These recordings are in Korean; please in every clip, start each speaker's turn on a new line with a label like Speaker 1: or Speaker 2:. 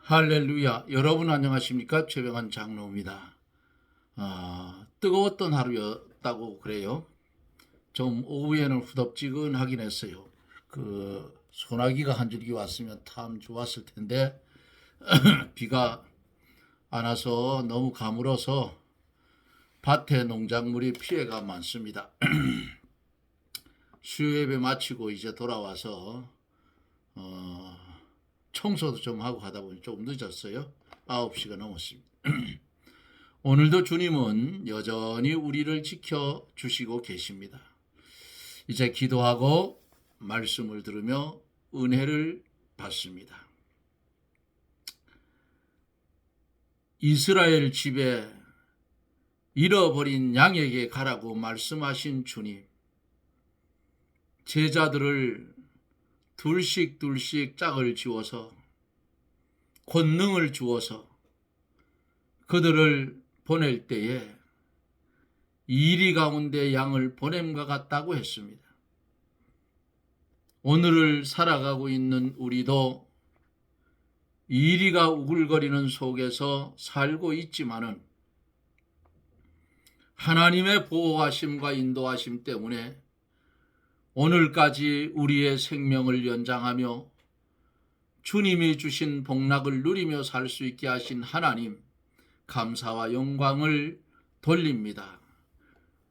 Speaker 1: 할렐루야. 여러분 안녕하십니까? 최병환 장로입니다. 뜨거웠던 하루였다고 그래요. 좀 오후에는 후덥지근하긴 했어요. 소나기가 한 줄기 왔으면 참 좋았을 텐데 비가 안 와서 너무 가물어서 밭에 농작물이 피해가 많습니다. 수요 예배 마치고 이제 돌아와서 청소도 좀 하고 하다 보니 좀 늦었어요. 9시가 넘었습니다. 오늘도 주님은 여전히 우리를 지켜주시고 계십니다. 이제 기도하고 말씀을 들으며 은혜를 받습니다. 이스라엘 집에 잃어버린 양에게 가라고 말씀하신 주님, 제자들을 둘씩 짝을 지워서 권능을 주어서 그들을 보낼 때에 이리 가운데 양을 보냄과 같다고 했습니다. 오늘을 살아가고 있는 우리도 이리가 우글거리는 속에서 살고 있지만은 하나님의 보호하심과 인도하심 때문에 오늘까지 우리의 생명을 연장하며 주님이 주신 복락을 누리며 살 수 있게 하신 하나님, 감사와 영광을 돌립니다.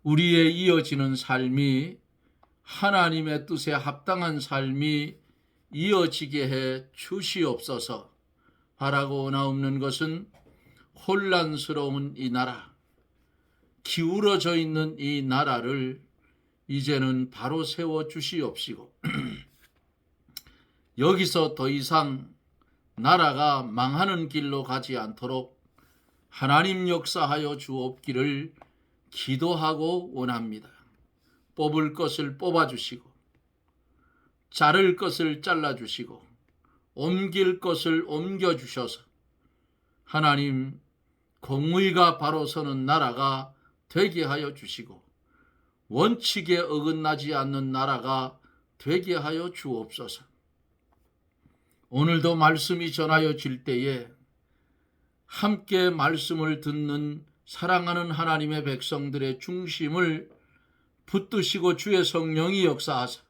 Speaker 1: 우리의 이어지는 삶이 하나님의 뜻에 합당한 삶이 이어지게 해 주시옵소서. 바라고 나옵는 것은 혼란스러운 이 나라, 기울어져 있는 이 나라를 이제는 바로 세워 주시옵시고 여기서 더 이상 나라가 망하는 길로 가지 않도록 하나님 역사하여 주옵기를 기도하고 원합니다. 뽑을 것을 뽑아주시고 자를 것을 잘라주시고 옮길 것을 옮겨주셔서 하나님 공의가 바로 서는 나라가 되게 하여 주시고 원칙에 어긋나지 않는 나라가 되게 하여 주옵소서. 오늘도 말씀이 전하여질 때에 함께 말씀을 듣는 사랑하는 하나님의 백성들의 중심을 붙드시고 주의 성령이 역사하사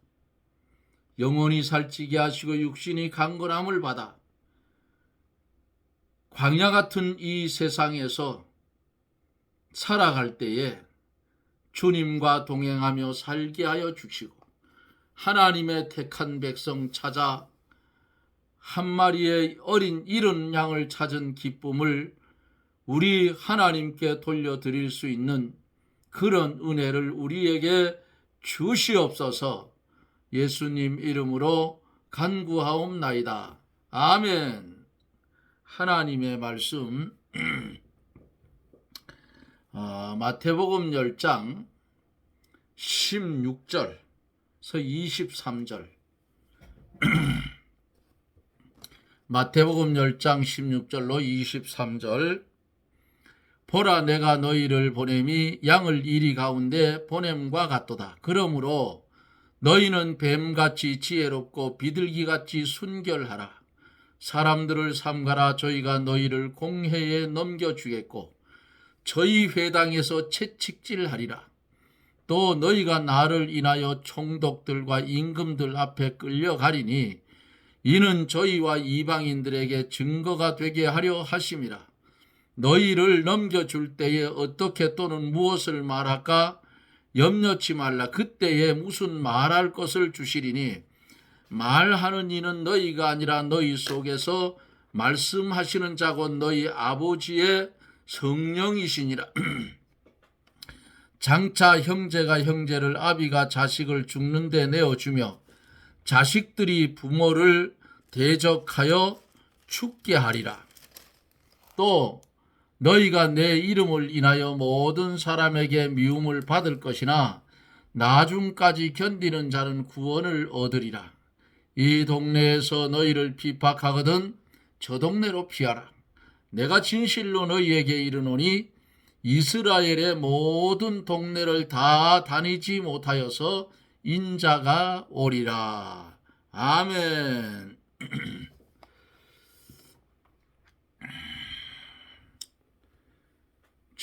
Speaker 1: 영혼이 살찌게 하시고 육신이 강건함을 받아 광야 같은 이 세상에서 살아갈 때에 주님과 동행하며 살게 하여 주시고 하나님의 택한 백성 찾아 한 마리의 어린 이른 양을 찾은 기쁨을 우리 하나님께 돌려드릴 수 있는 그런 은혜를 우리에게 주시옵소서. 예수님 이름으로 간구하옵나이다. 아멘. 하나님의 말씀 마태복음 10장 16절에서 23절 마태복음 10장 16절로 23절 보라 내가 너희를 보냄이 양을 이리 가운데 보냄과 같도다. 그러므로 너희는 뱀같이 지혜롭고 비둘기같이 순결하라. 사람들을 삼가라. 저희가 너희를 공회에 넘겨주겠고 저희 회당에서 채찍질하리라. 또 너희가 나를 인하여 총독들과 임금들 앞에 끌려가리니 이는 저희와 이방인들에게 증거가 되게 하려 하심이라. 너희를 넘겨줄 때에 어떻게 또는 무엇을 말할까 염려치 말라. 그때에 무슨 말할 것을 주시리니 말하는 이는 너희가 아니라 너희 속에서 말씀하시는 자고 너희 아버지의 성령이시니라. 장차 형제가 형제를 아비가 자식을 죽는 데 내어주며 자식들이 부모를 대적하여 죽게 하리라. 또 너희가 내 이름을 인하여 모든 사람에게 미움을 받을 것이나 나중까지 견디는 자는 구원을 얻으리라. 이 동네에서 너희를 비박하거든 저 동네로 피하라. 내가 진실로 너희에게 이르노니 이스라엘의 모든 동네를 다 다니지 못하여서 인자가 오리라. 아멘.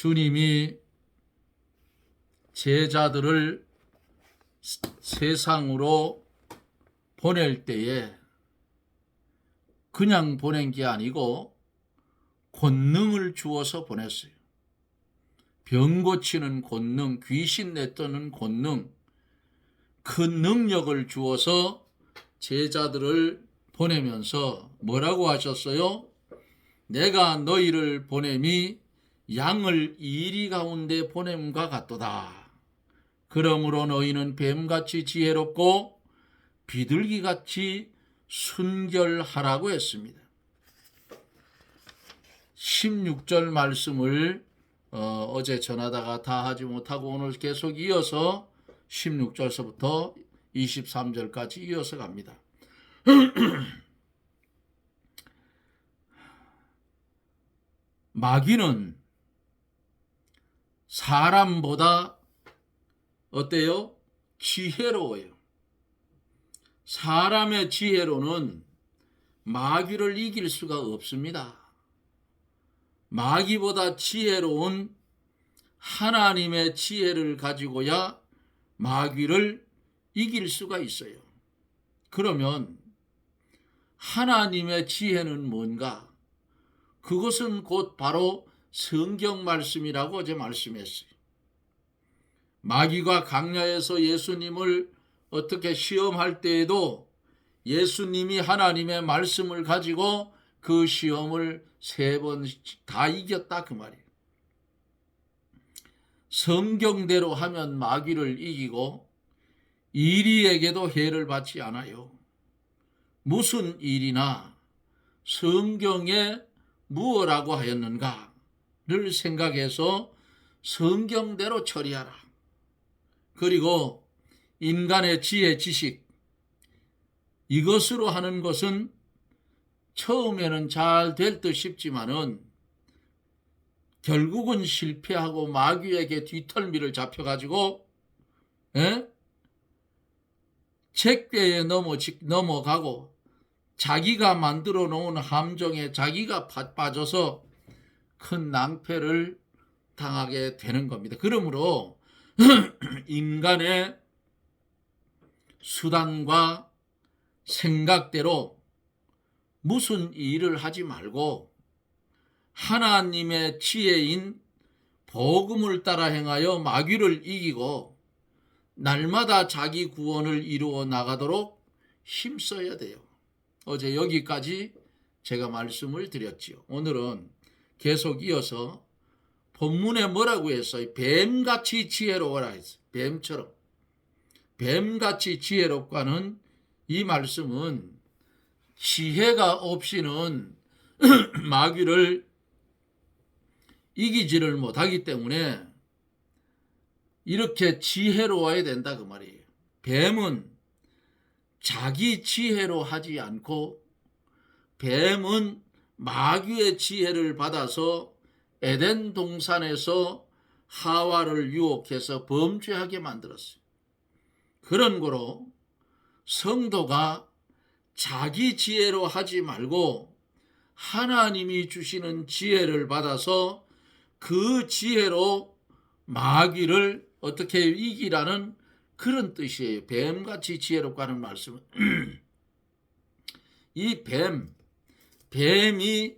Speaker 1: 주님이 제자들을 세상으로 보낼 때에 그냥 보낸 게 아니고 권능을 주어서 보냈어요. 병 고치는 권능, 귀신 내쫓는 권능, 그 능력을 주어서 제자들을 보내면서 뭐라고 하셨어요? 내가 너희를 보냄이 양을 이리 가운데 보냄과 같도다. 그러므로 너희는 뱀같이 지혜롭고 비둘기같이 순결하라고 했습니다. 16절 말씀을 어제 전하다가 다 하지 못하고 오늘 계속 이어서 16절서부터 23절까지 이어서 갑니다. 마귀는 사람보다 어때요? 지혜로워요. 사람의 지혜로는 마귀를 이길 수가 없습니다. 마귀보다 지혜로운 하나님의 지혜를 가지고야 마귀를 이길 수가 있어요. 그러면 하나님의 지혜는 뭔가? 그것은 곧 바로 성경 말씀이라고 어제 말씀했어요. 마귀가 광야에서 예수님을 어떻게 시험할 때에도 예수님이 하나님의 말씀을 가지고 그 시험을 3번 다 이겼다 그 말이에요. 성경대로 하면 마귀를 이기고 이리에게도 해를 받지 않아요. 무슨 일이나 성경에 무엇라고 하였는가를 생각해서 성경대로 처리하라. 그리고 인간의 지혜, 지식, 이것으로 하는 것은 처음에는 잘 될 듯 싶지만은 결국은 실패하고 마귀에게 뒤털미를 잡혀가지고 책대에 넘어가고 자기가 만들어 놓은 함정에 자기가 빠져서 큰 낭패를 당하게 되는 겁니다. 그러므로 인간의 수단과 생각대로 무슨 일을 하지 말고 하나님의 지혜인 복음을 따라 행하여 마귀를 이기고 날마다 자기 구원을 이루어 나가도록 힘써야 돼요. 어제 여기까지 제가 말씀을 드렸지요. 오늘은 계속 이어서 본문에 뭐라고 했어요? 뱀같이 지혜로워라 했어요. 뱀처럼. 뱀같이 지혜롭다는 이 말씀은 지혜가 없이는 마귀를 이기지를 못하기 때문에 이렇게 지혜로워야 된다 그 말이에요. 뱀은 자기 지혜로 하지 않고 뱀은 마귀의 지혜를 받아서 에덴 동산에서 하와를 유혹해서 범죄하게 만들었어요. 그런 거로 성도가 자기 지혜로 하지 말고 하나님이 주시는 지혜를 받아서 그 지혜로 마귀를 어떻게 이기라는 그런 뜻이에요. 뱀같이 지혜롭고 하는 말씀은 이 뱀이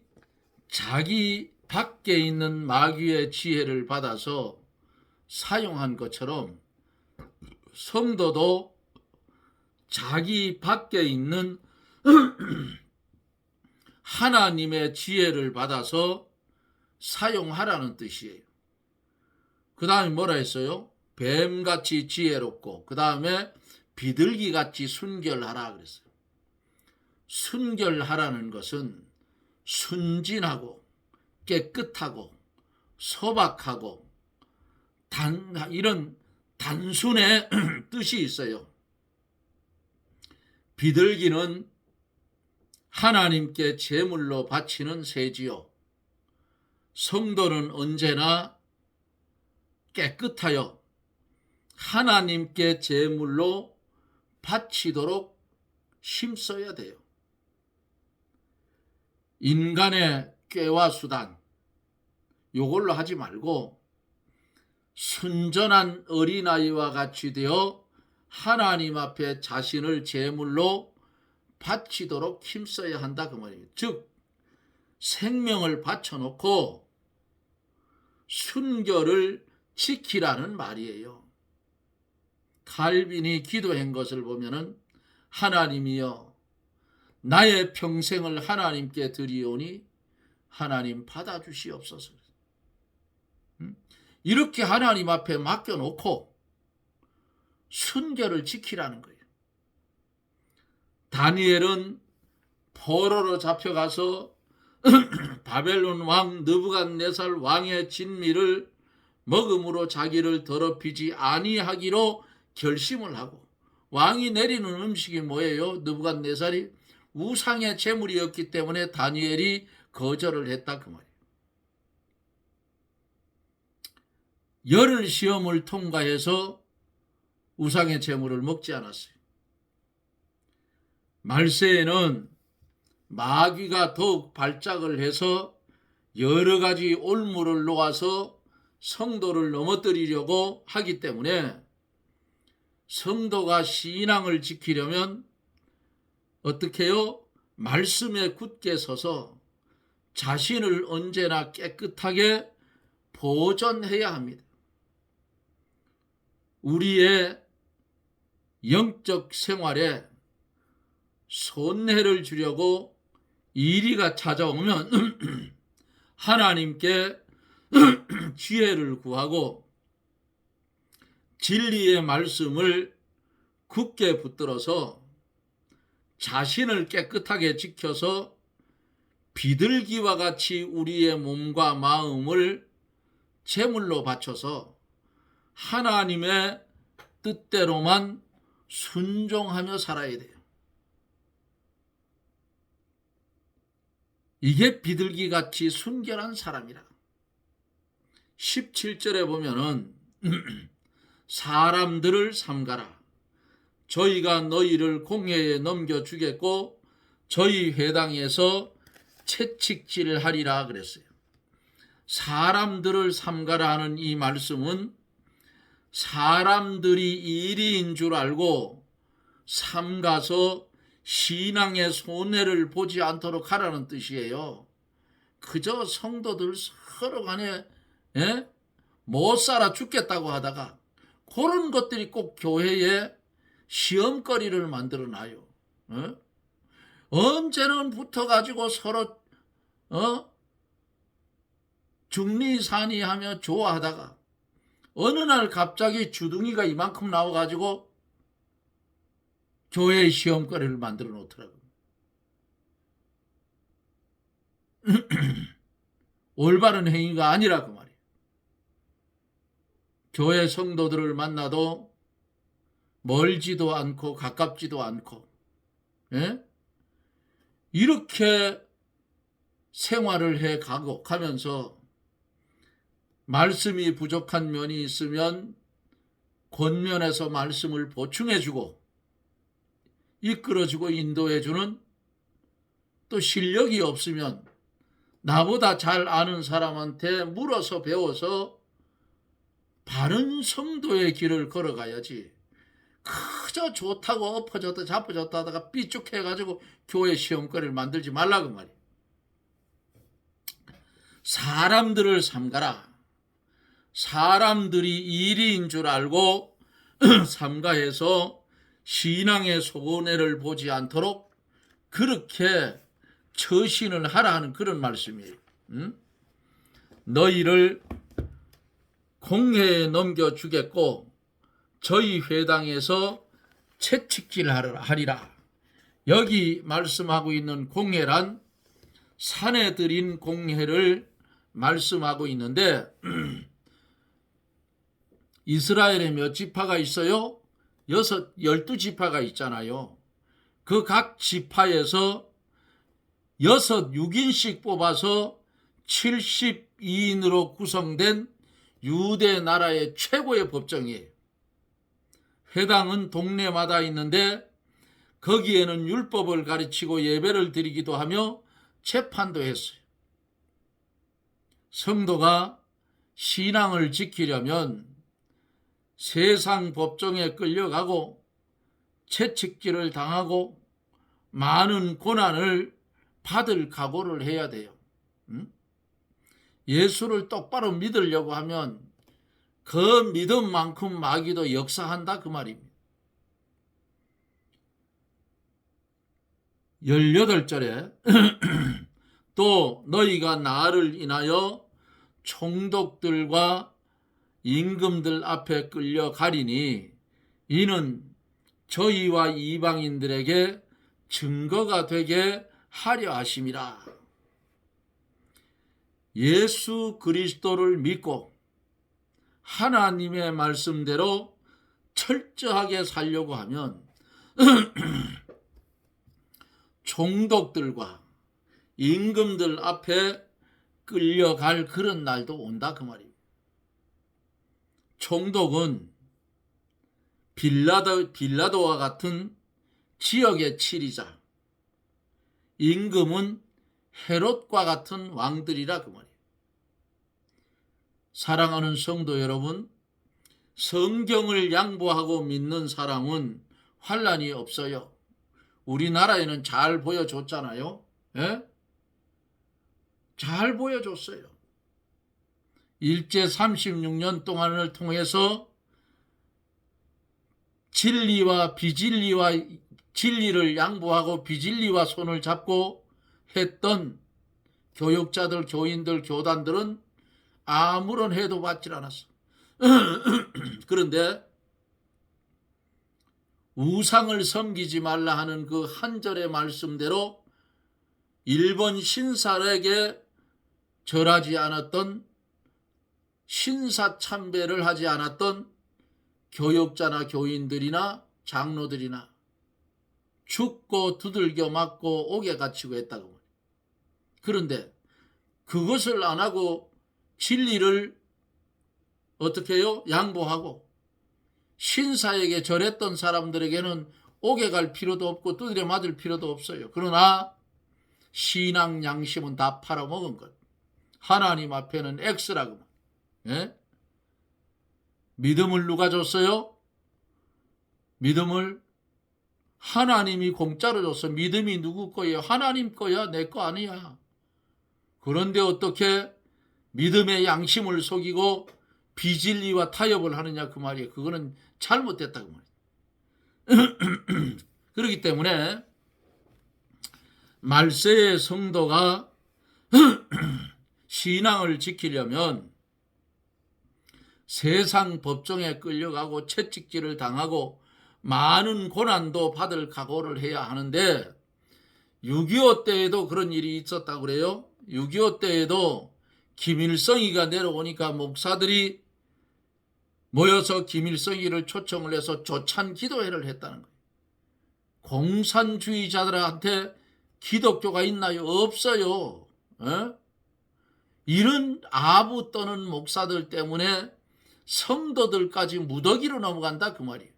Speaker 1: 자기 밖에 있는 마귀의 지혜를 받아서 사용한 것처럼 성도도 자기 밖에 있는 하나님의 지혜를 받아서 사용하라는 뜻이에요. 그 다음에 뭐라 했어요? 뱀같이 지혜롭고 그 다음에 비둘기같이 순결하라 그랬어요. 순결하라는 것은 순진하고 깨끗하고 소박하고 이런 단순의 뜻이 있어요. 비둘기는 하나님께 제물로 바치는 새지요. 성도는 언제나 깨끗하여 하나님께 제물로 바치도록 힘써야 돼요. 인간의 꾀와 수단, 요걸로 하지 말고 순전한 어린아이와 같이 되어 하나님 앞에 자신을 제물로 바치도록 힘써야 한다 그 말이에요. 즉 생명을 바쳐놓고 순결을 지키라는 말이에요. 칼빈이 기도한 것을 보면은 하나님이여 나의 평생을 하나님께 드리오니 하나님 받아주시옵소서. 이렇게 하나님 앞에 맡겨놓고 순결을 지키라는 거예요. 다니엘은 포로로 잡혀가서 바벨론 왕 느부갓네살 왕의 진미를 먹음으로 자기를 더럽히지 아니하기로 결심을 하고, 왕이 내리는 음식이 뭐예요? 느부갓네살이 우상의 제물이었기 때문에 다니엘이 거절을 했다 그 말이에요. 열흘 시험을 통과해서 우상의 제물을 먹지 않았어요. 말세에는 마귀가 더욱 발작을 해서 여러 가지 올무를 놓아서 성도를 넘어뜨리려고 하기 때문에 성도가 신앙을 지키려면 어떻게 해요? 말씀에 굳게 서서 자신을 언제나 깨끗하게 보존해야 합니다. 우리의 영적 생활에 손해를 주려고 이리가 찾아오면 하나님께 지혜를 구하고 진리의 말씀을 굳게 붙들어서 자신을 깨끗하게 지켜서 비둘기와 같이 우리의 몸과 마음을 제물로 바쳐서 하나님의 뜻대로만 순종하며 살아야 돼요. 이게 비둘기같이 순결한 사람이라. 17절에 보면은 사람들을 삼가라. 저희가 너희를 공회에 넘겨주겠고 저희 회당에서 채찍질하리라 그랬어요. 사람들을 삼가라 하는 이 말씀은 사람들이 일인 줄 알고 삼가서 신앙의 손해를 보지 않도록 하라는 뜻이에요. 그저 성도들 서로 간에 못 살아 죽겠다고 하다가 그런 것들이 꼭 교회에 시험거리를 만들어 놔요. 언제는 붙어가지고 서로 중리산이 하며 좋아하다가 어느 날 갑자기 주둥이가 이만큼 나와가지고 교회의 시험거리를 만들어 놓더라고요. 올바른 행위가 아니라 그 말이에요. 교회 성도들을 만나도 멀지도 않고 가깝지도 않고 이렇게 생활을 해 가면서 말씀이 부족한 면이 있으면 권면해서 말씀을 보충해주고 이끌어주고 인도해주는, 또 실력이 없으면 나보다 잘 아는 사람한테 물어서 배워서 바른 성도의 길을 걸어가야지 그저 좋다고 엎어졌다 잡아졌다 하다가 삐죽해가지고 교회 시험거리를 만들지 말라고 말이에요. 사람들을 삼가라. 사람들이 일인 줄 알고 삼가해서 신앙의 손해를 보지 않도록 그렇게 처신을 하라 하는 그런 말씀이에요. 너희를 공회에 넘겨주겠고 저희 회당에서 채찍질하리라. 여기 말씀하고 있는 공회란 산에 들인 공회를 말씀하고 있는데 이스라엘에 몇 지파가 있어요? 12지파가 있잖아요. 그 각 지파에서 6인씩 뽑아서 72인으로 구성된 유대 나라의 최고의 법정이에요. 회당은 동네마다 있는데 거기에는 율법을 가르치고 예배를 드리기도 하며 재판도 했어요. 성도가 신앙을 지키려면 세상 법정에 끌려가고 채찍질을 당하고 많은 고난을 받을 각오를 해야 돼요. 예수를 똑바로 믿으려고 하면 그 믿음만큼 마귀도 역사한다 그 말입니다. 18절에 또 너희가 나를 인하여 총독들과 임금들 앞에 끌려가리니 이는 저희와 이방인들에게 증거가 되게 하려 하심이라. 예수 그리스도를 믿고 하나님의 말씀대로 철저하게 살려고 하면 총독들과 임금들 앞에 끌려갈 그런 날도 온다 그 말입니다. 총독은 빌라도와 같은 지역의 치리자, 임금은 헤롯과 같은 왕들이라 그 말이에요. 사랑하는 성도 여러분, 성경을 양보하고 믿는 사람은 환난이 없어요. 우리나라에는 잘 보여줬잖아요. 예? 잘 보여줬어요. 일제 36년 동안을 통해서 진리와 비진리와 진리를 양보하고 비진리와 손을 잡고 했던 교육자들, 교인들, 교단들은 아무런 해도 받질 않았어. 그런데 우상을 섬기지 말라 하는 그 한 절의 말씀대로 일본 신사에게 절하지 않았던, 신사참배를 하지 않았던 교육자나 교인들이나 장로들이나 죽고 두들겨 맞고 옥에 갇히고 했다고 말이에요. 그런데 그것을 안 하고 진리를 어떻게 해요? 양보하고 신사에게 절했던 사람들에게는 옥에 갈 필요도 없고 두드려 맞을 필요도 없어요. 그러나 신앙 양심은 다 팔아먹은 것. 하나님 앞에는 X라고. 예? 믿음을 누가 줬어요? 믿음을 하나님이 공짜로 줬어. 믿음이 누구 거예요? 하나님 거야, 내 거 아니야. 그런데 어떻게 믿음의 양심을 속이고 비진리와 타협을 하느냐 그 말이에요. 그거는 잘못됐다 그 말이에요. 그렇기 때문에 말세의 성도가 신앙을 지키려면 세상 법정에 끌려가고 채찍질을 당하고 많은 고난도 받을 각오를 해야 하는데 6.25 때에도 그런 일이 있었다고 그래요. 6.25 때에도 김일성이가 내려오니까 목사들이 모여서 김일성이를 초청을 해서 조찬 기도회를 했다는 거예요. 공산주의자들한테 기독교가 있나요? 없어요. 이런 아부 떠는 목사들 때문에 성도들까지 무더기로 넘어간다 그 말이에요.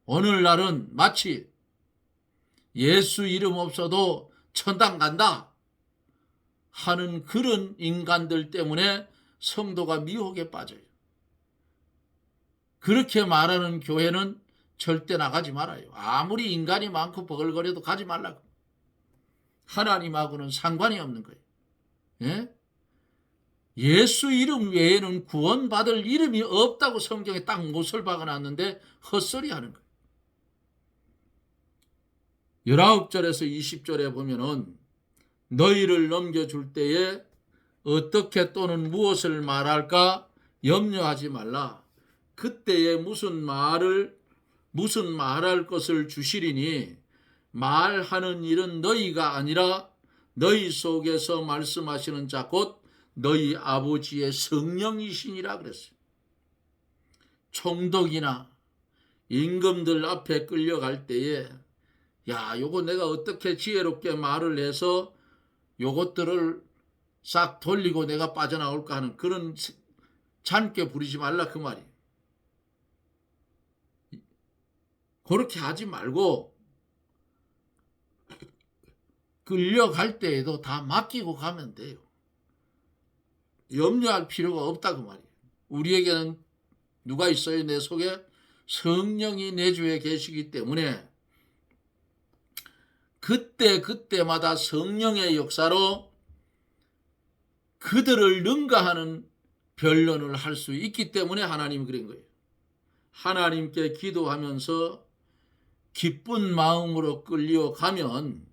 Speaker 1: 오늘날은 마치 예수 이름 없어도 천당 간다 하는 그런 인간들 때문에 성도가 미혹에 빠져요. 그렇게 말하는 교회는 절대 나가지 말아요. 아무리 인간이 많고 버글거려도 가지 말라고. 하나님하고는 상관이 없는 거예요. 예? 예수 이름 외에는 구원받을 이름이 없다고 성경에 딱 못을 박아놨는데 헛소리 하는 거예요. 19절에서 20절에 보면은 너희를 넘겨줄 때에 어떻게 또는 무엇을 말할까 염려하지 말라. 그때에 무슨 말할 것을 주시리니 말하는 일은 너희가 아니라 너희 속에서 말씀하시는 자 곧 너희 아버지의 성령이시니라 그랬어요. 총독이나 임금들 앞에 끌려갈 때에 야, 요거 내가 어떻게 지혜롭게 말을 해서 요것들을 싹 돌리고 내가 빠져나올까 하는 그런 잔꾀 부리지 말라 그 말이에요. 그렇게 하지 말고 끌려갈 때에도 다 맡기고 가면 돼요. 염려할 필요가 없다 그 말이에요. 우리에게는 누가 있어요? 내 속에 성령이 내주에 계시기 때문에 그때마다 성령의 역사로 그들을 능가하는 변론을 할 수 있기 때문에 하나님이 그런 거예요. 하나님께 기도하면서 기쁜 마음으로 끌려가면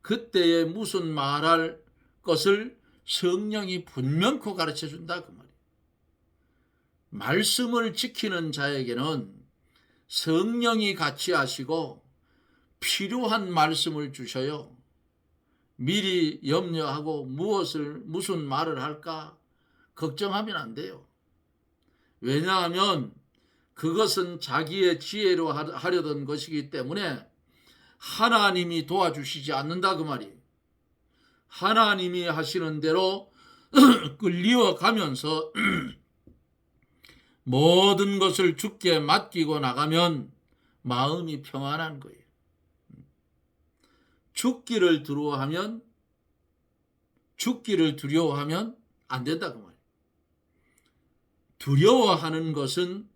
Speaker 1: 그때에 무슨 말할 것을 성령이 분명코 가르쳐 준다 그 말이에요. 말씀을 지키는 자에게는 성령이 같이 하시고 필요한 말씀을 주셔요. 미리 염려하고 무슨 말을 할까 걱정하면 안 돼요. 왜냐하면 그것은 자기의 지혜로 하려던 것이기 때문에 하나님이 도와주시지 않는다 그 말이에요. 하나님이 하시는 대로 끌려가면서 모든 것을 주께 맡기고 나가면 마음이 평안한 거예요. 죽기를 두려워하면 안 된다 그 말이에요. 두려워하는 것은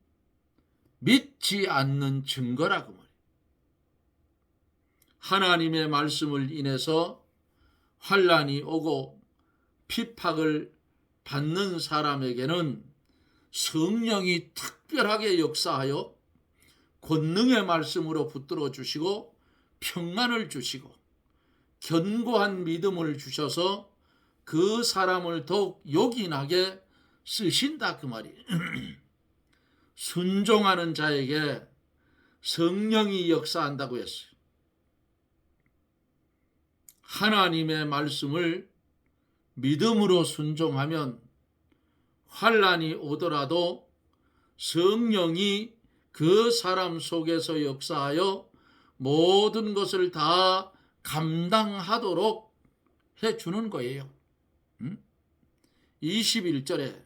Speaker 1: 믿지 않는 증거라 그 말이에요. 하나님의 말씀을 인해서 환난이 오고 핍박을 받는 사람에게는 성령이 특별하게 역사하여 권능의 말씀으로 붙들어 주시고 평안을 주시고 견고한 믿음을 주셔서 그 사람을 더욱 요긴하게 쓰신다 그 말이에요. 순종하는 자에게 성령이 역사한다고 했어요. 하나님의 말씀을 믿음으로 순종하면 환난이 오더라도 성령이 그 사람 속에서 역사하여 모든 것을 다 감당하도록 해주는 거예요. 21절에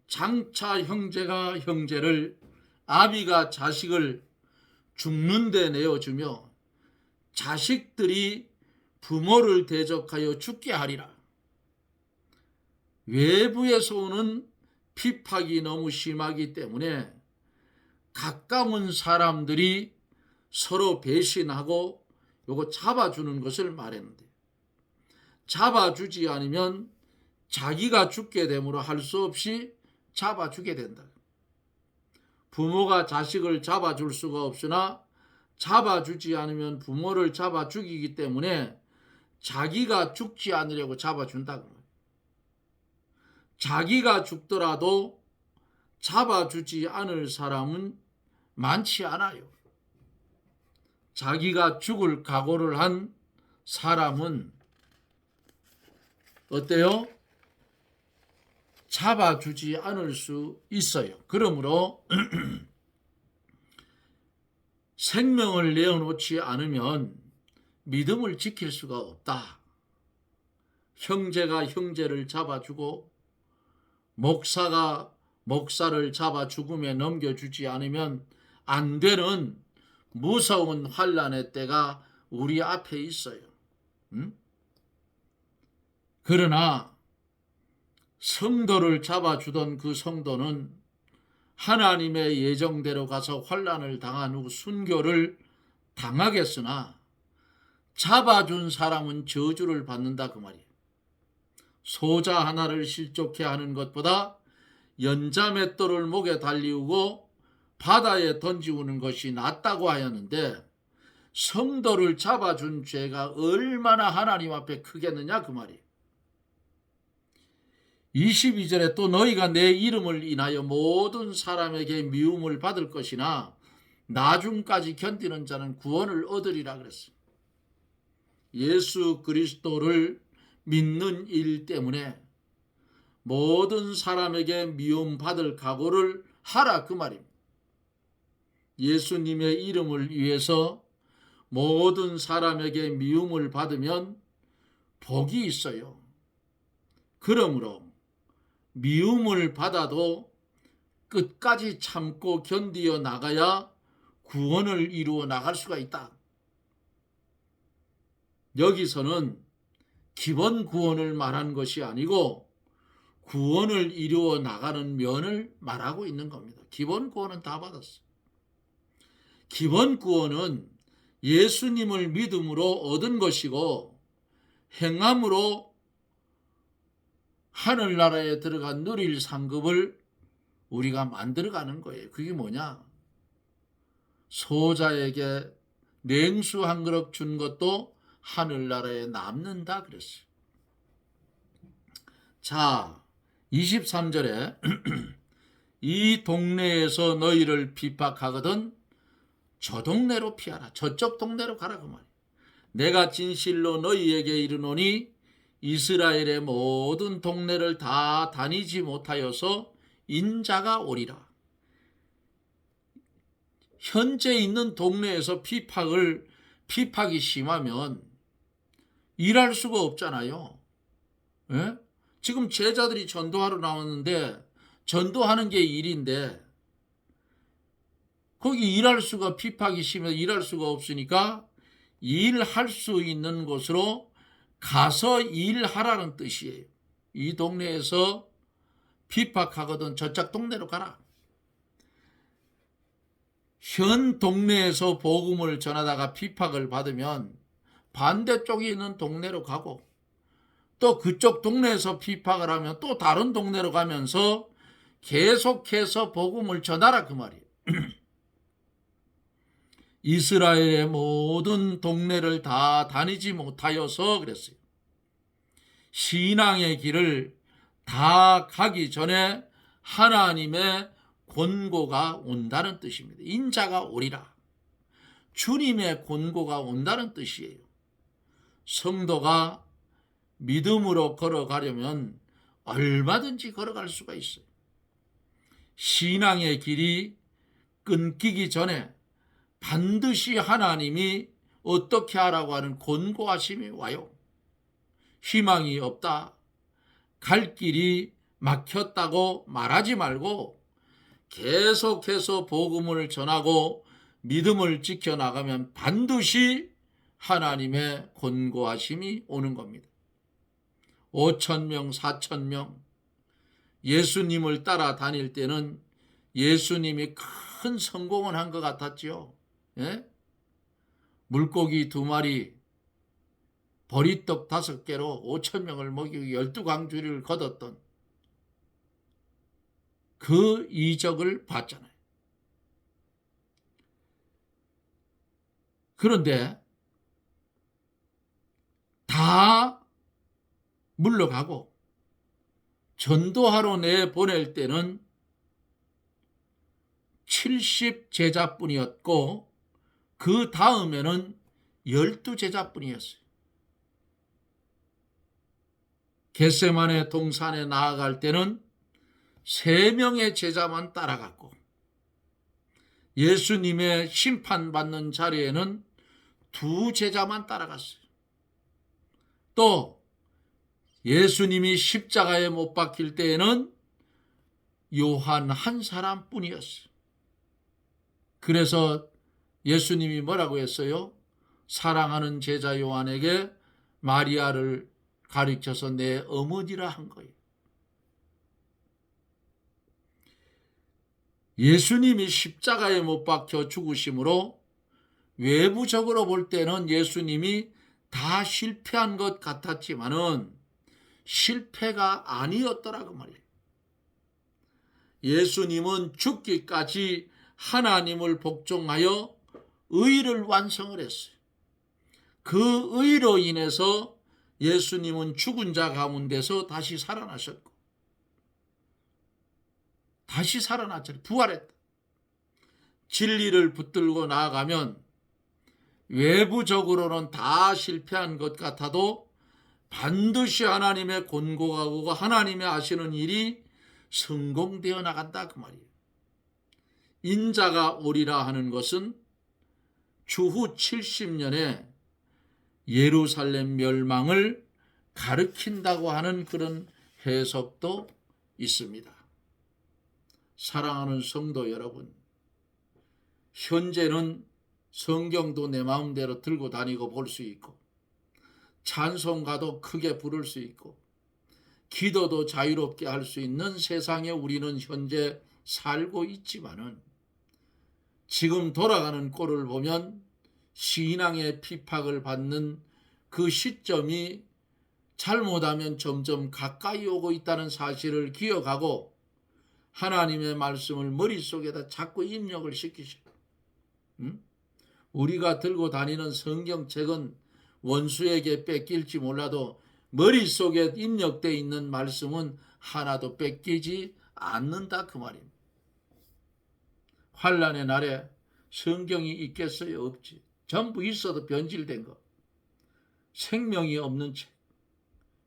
Speaker 1: 장차 형제가 형제를, 아비가 자식을 죽는 데 내어주며 자식들이 부모를 대적하여 죽게 하리라. 외부에서 오는 핍박이 너무 심하기 때문에 가까운 사람들이 서로 배신하고 요거 잡아주는 것을 말했는데, 잡아주지 않으면 자기가 죽게 되므로 할 수 없이 잡아주게 된다. 부모가 자식을 잡아줄 수가 없으나 잡아주지 않으면 부모를 잡아 죽이기 때문에 자기가 죽지 않으려고 잡아준다고. 자기가 죽더라도 잡아주지 않을 사람은 많지 않아요. 자기가 죽을 각오를 한 사람은 어때요? 잡아주지 않을 수 있어요. 그러므로 생명을 내어놓지 않으면 믿음을 지킬 수가 없다. 형제가 형제를 잡아주고 목사가 목사를 잡아 죽음에 넘겨주지 않으면 안 되는 무서운 환난의 때가 우리 앞에 있어요. 그러나 성도를 잡아주던 그 성도는 하나님의 예정대로 가서 환난을 당한 후 순교를 당하겠으나 잡아준 사람은 저주를 받는다 그 말이에요. 소자 하나를 실족해 하는 것보다 연자맷돌을 목에 달리우고 바다에 던지우는 것이 낫다고 하였는데, 성도를 잡아준 죄가 얼마나 하나님 앞에 크겠느냐 그 말이에요. 22절에 또 너희가 내 이름을 인하여 모든 사람에게 미움을 받을 것이나 나중까지 견디는 자는 구원을 얻으리라 그랬어요. 예수 그리스도를 믿는 일 때문에 모든 사람에게 미움받을 각오를 하라 그 말입니다. 예수님의 이름을 위해서 모든 사람에게 미움을 받으면 복이 있어요. 그러므로 미움을 받아도 끝까지 참고 견디어 나가야 구원을 이루어 나갈 수가 있다. 여기서는 기본 구원을 말한 것이 아니고 구원을 이루어 나가는 면을 말하고 있는 겁니다. 기본 구원은 다 받았어요. 기본 구원은 예수님을 믿음으로 얻은 것이고 행함으로 하늘나라에 들어간 누릴 상급을 우리가 만들어가는 거예요. 그게 뭐냐? 소자에게 냉수 한 그릇 준 것도 하늘나라에 남는다 그랬어요. 자, 23절에 이 동네에서 너희를 핍박하거든 저 동네로 피하라. 저쪽 동네로 가라 그 말이에요. 내가 진실로 너희에게 이르노니 이스라엘의 모든 동네를 다 다니지 못하여서 인자가 오리라. 현재 있는 동네에서 피팍이 심하면 일할 수가 없잖아요. 예? 지금 제자들이 전도하러 나왔는데 전도하는 게 일인데 거기 일할 수가 피팍이 심해서 일할 수가 없으니까 일할 수 있는 곳으로 가서 일하라는 뜻이에요. 이 동네에서 핍박하거든 저쪽 동네로 가라. 현 동네에서 복음을 전하다가 핍박을 받으면 반대쪽에 있는 동네로 가고 또 그쪽 동네에서 핍박을 하면 또 다른 동네로 가면서 계속해서 복음을 전하라 그 말이에요. 이스라엘의 모든 동네를 다 다니지 못하여서 그랬어요. 신앙의 길을 다 가기 전에 하나님의 권고가 온다는 뜻입니다. 인자가 오리라. 주님의 권고가 온다는 뜻이에요. 성도가 믿음으로 걸어가려면 얼마든지 걸어갈 수가 있어요. 신앙의 길이 끊기기 전에 반드시 하나님이 어떻게 하라고 하는 권고하심이 와요. 희망이 없다, 갈 길이 막혔다고 말하지 말고 계속해서 복음을 전하고 믿음을 지켜나가면 반드시 하나님의 권고하심이 오는 겁니다. 5,000명, 4,000명 예수님을 따라다닐 때는 예수님이 큰 성공을 한 것 같았죠. 예? 물고기 2마리, 보리떡 5개로 5,000명을 먹이고 12광주리를 거뒀던 그 이적을 봤잖아요. 그런데 다 물러가고 전도하러 내보낼 때는 70제자뿐이었고 그 다음에는 12제자뿐이었어요. 겟세마네 동산에 나아갈 때는 3명의 제자만 따라갔고 예수님의 심판받는 자리에는 2제자만 따라갔어요. 또 예수님이 십자가에 못 박힐 때에는 요한 한 사람뿐이었어요. 그래서 예수님이 뭐라고 했어요? 사랑하는 제자 요한에게 마리아를 가르쳐서 내 어머니라 한 거예요. 예수님이 십자가에 못 박혀 죽으심으로 외부적으로 볼 때는 예수님이 다 실패한 것 같았지만은 실패가 아니었더라고 말이에요. 예수님은 죽기까지 하나님을 복종하여 의를 완성을 했어요. 그 의로 인해서 예수님은 죽은 자 가운데서 다시 살아나셨고 다시 살아났잖아요. 부활했다. 진리를 붙들고 나아가면 외부적으로는 다 실패한 것 같아도 반드시 하나님의 권고가 오고 하나님의 하시는 일이 성공되어 나간다 그 말이에요. 인자가 오리라 하는 것은 주후 70년에 예루살렘 멸망을 가리킨다고 하는 그런 해석도 있습니다. 사랑하는 성도 여러분, 현재는 성경도 내 마음대로 들고 다니고 볼 수 있고 찬송가도 크게 부를 수 있고 기도도 자유롭게 할 수 있는 세상에 우리는 현재 살고 있지만은 지금 돌아가는 꼴을 보면 신앙의 핍박을 받는 그 시점이 잘못하면 점점 가까이 오고 있다는 사실을 기억하고 하나님의 말씀을 머릿속에다 자꾸 입력을 시키시고, 우리가 들고 다니는 성경책은 원수에게 뺏길지 몰라도 머릿속에 입력되어 있는 말씀은 하나도 뺏기지 않는다 그 말입니다. 환난의 날에 성경이 있겠어요? 없지. 전부 있어도 변질된 거. 생명이 없는 책.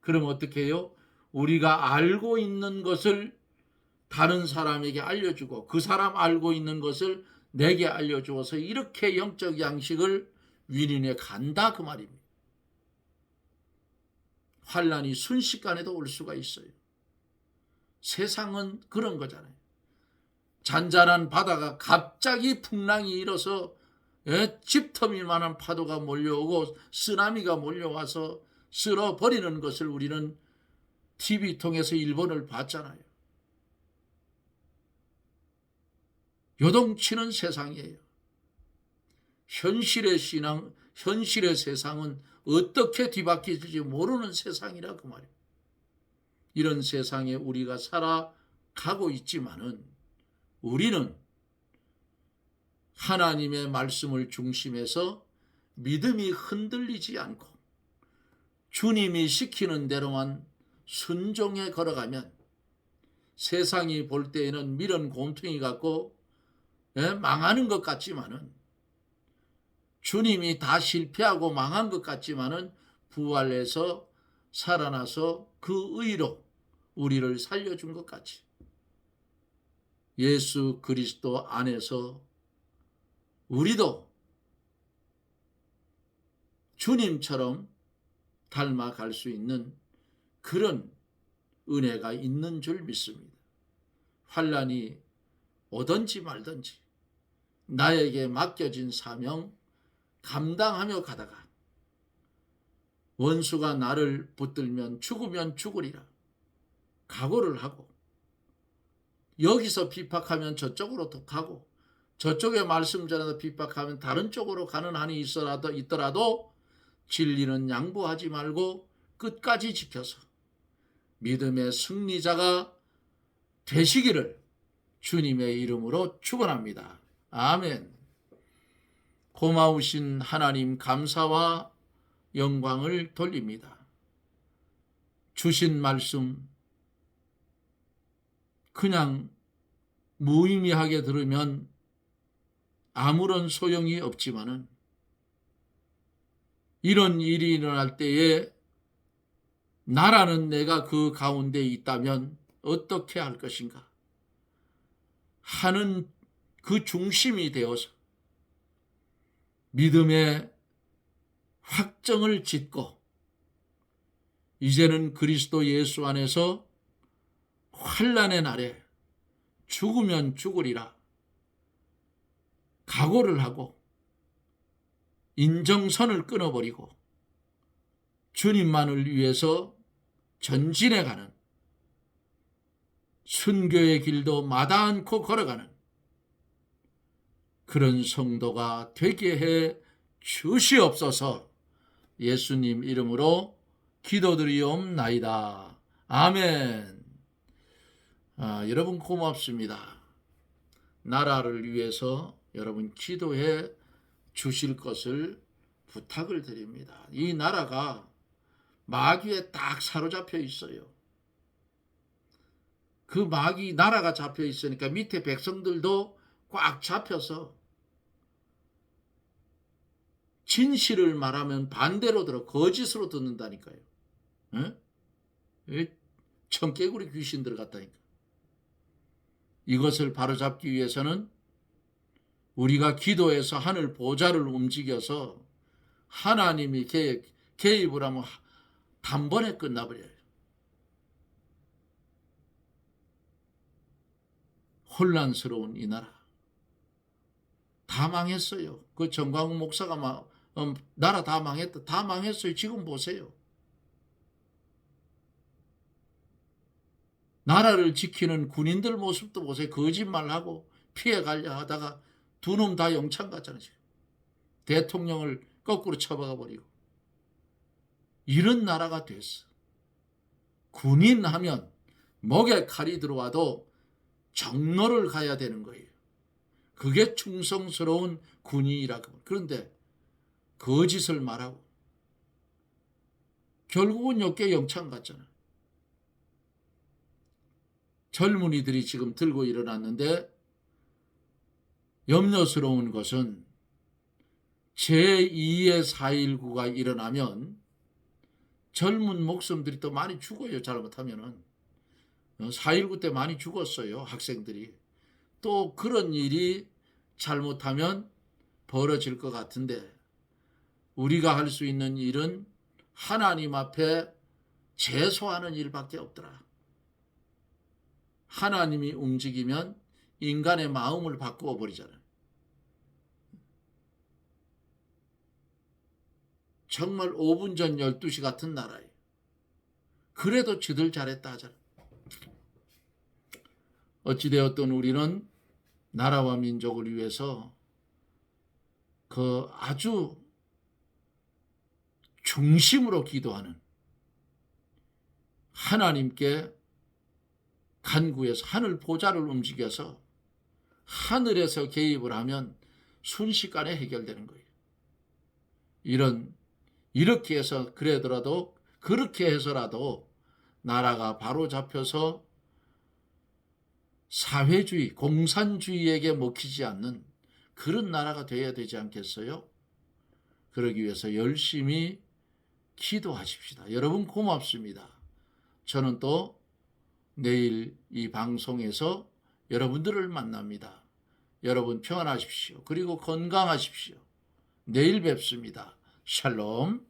Speaker 1: 그럼 어떻게 해요? 우리가 알고 있는 것을 다른 사람에게 알려주고 그 사람 알고 있는 것을 내게 알려주어서 이렇게 영적 양식을 윈윈해 간다 그 말입니다. 환난이 순식간에도 올 수가 있어요. 세상은 그런 거잖아요. 잔잔한 바다가 갑자기 풍랑이 일어서 집터미만한 파도가 몰려오고 쓰나미가 몰려와서 쓸어버리는 것을 우리는 TV 통해서 일본을 봤잖아요. 요동치는 세상이에요. 현실의 세상은 어떻게 뒤바뀔지 모르는 세상이라 그 말이에요. 이런 세상에 우리가 살아가고 있지만은 우리는 하나님의 말씀을 중심해서 믿음이 흔들리지 않고 주님이 시키는 대로만 순종해 걸어가면 세상이 볼 때에는 미련 곰퉁이 같고 망하는 것 같지만은 주님이 다 실패하고 망한 것 같지만은 부활해서 살아나서 그 의로 우리를 살려준 것 같이 예수 그리스도 안에서 우리도 주님처럼 닮아갈 수 있는 그런 은혜가 있는 줄 믿습니다. 환난이 오든지 말든지 나에게 맡겨진 사명 감당하며 가다가 원수가 나를 붙들면 죽으면 죽으리라 각오를 하고 여기서 비박하면 저쪽으로 또 가고 저쪽에 말씀 전해서 비박하면 다른 쪽으로 가는 한이 있더라도 진리는 양보하지 말고 끝까지 지켜서 믿음의 승리자가 되시기를 주님의 이름으로 축원합니다. 아멘. 고마우신 하나님 감사와 영광을 돌립니다. 주신 말씀 그냥 무의미하게 들으면 아무런 소용이 없지만은 이런 일이 일어날 때에 나라는 내가 그 가운데 있다면 어떻게 할 것인가 하는 그 중심이 되어서 믿음의 확정을 짓고 이제는 그리스도 예수 안에서 환난의 날에 죽으면 죽으리라 각오를 하고 인정선을 끊어버리고 주님만을 위해서 전진해가는 순교의 길도 마다 않고 걸어가는 그런 성도가 되게 해 주시옵소서. 예수님 이름으로 기도드리옵나이다. 아멘. 여러분 고맙습니다. 나라를 위해서 여러분 기도해 주실 것을 부탁을 드립니다. 이 나라가 마귀에 딱 사로잡혀 있어요. 그 마귀 나라가 잡혀 있으니까 밑에 백성들도 꽉 잡혀서 진실을 말하면 반대로 들어 거짓으로 듣는다니까요. 청개구리 귀신 들어갔다니까. 이것을 바로잡기 위해서는 우리가 기도해서 하늘 보좌를 움직여서 하나님이 개입을 하면 단번에 끝나버려요. 혼란스러운 이 나라 다 망했어요. 그 정광훈 목사가 나라 다 망했다. 다 망했어요. 지금 보세요. 나라를 지키는 군인들 모습도 보세요. 거짓말하고 피해가려 하다가 두 놈 다 영창 갔잖아요. 지금. 대통령을 거꾸로 쳐박아 버리고. 이런 나라가 됐어. 군인 하면 목에 칼이 들어와도 정로를 가야 되는 거예요. 그게 충성스러운 군인이라고. 그런데 거짓을 말하고 결국은 역계 영창 갔잖아. 젊은이들이 지금 들고 일어났는데 염려스러운 것은 제2의 4.19가 일어나면 젊은 목숨들이 또 많이 죽어요. 잘못하면은. 4.19 때 많이 죽었어요. 학생들이. 또 그런 일이 잘못하면 벌어질 것 같은데 우리가 할 수 있는 일은 하나님 앞에 제소하는 일밖에 없더라. 하나님이 움직이면 인간의 마음을 바꾸어 버리잖아요. 정말 5분 전 12시 같은 나라예요. 그래도 지들 잘했다 하잖아요. 어찌되었든 우리는 나라와 민족을 위해서 그 아주 중심으로 기도하는 하나님께 간구해서 하늘 보좌를 움직여서 하늘에서 개입을 하면 순식간에 해결되는 거예요. 이렇게 해서 그렇게 해서라도 나라가 바로 잡혀서 사회주의, 공산주의에게 먹히지 않는 그런 나라가 되어야 되지 않겠어요? 그러기 위해서 열심히 기도하십시다. 여러분 고맙습니다. 저는 또 내일 이 방송에서 여러분들을 만납니다. 여러분 평안하십시오. 그리고 건강하십시오. 내일 뵙습니다. 샬롬.